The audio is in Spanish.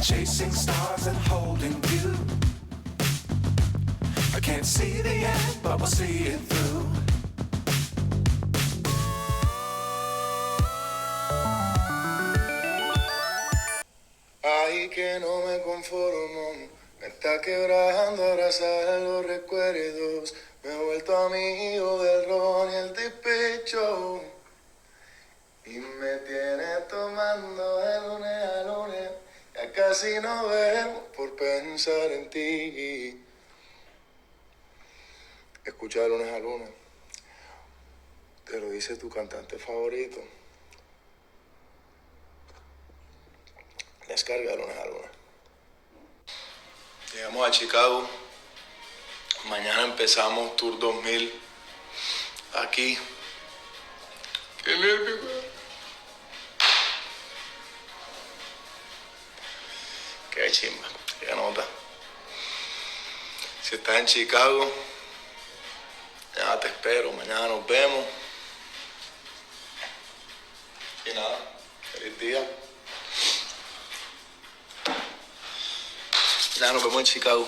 Chasing stars and holding you. I can't see the end, but we'll see it through. Ay, que no me conformo, me está quebrando abrazar los recuerdos. Me he vuelto amigo del ron y el despecho. Y me tiene tomando de lunes a lunes. Ya casi no vemos por pensar en ti. Escucha de lunes a lunes. Te lo dice tu cantante favorito. Descarga de lunes a lunes. Llegamos a Chicago. Mañana empezamos Tour 2000. Aquí. ¡Qué nervio, güey! ¡Qué chimba! ¡Qué nota! Si estás en Chicago, ya te espero. Mañana nos vemos. Y nada, feliz día. Ya nos vemos en Chicago.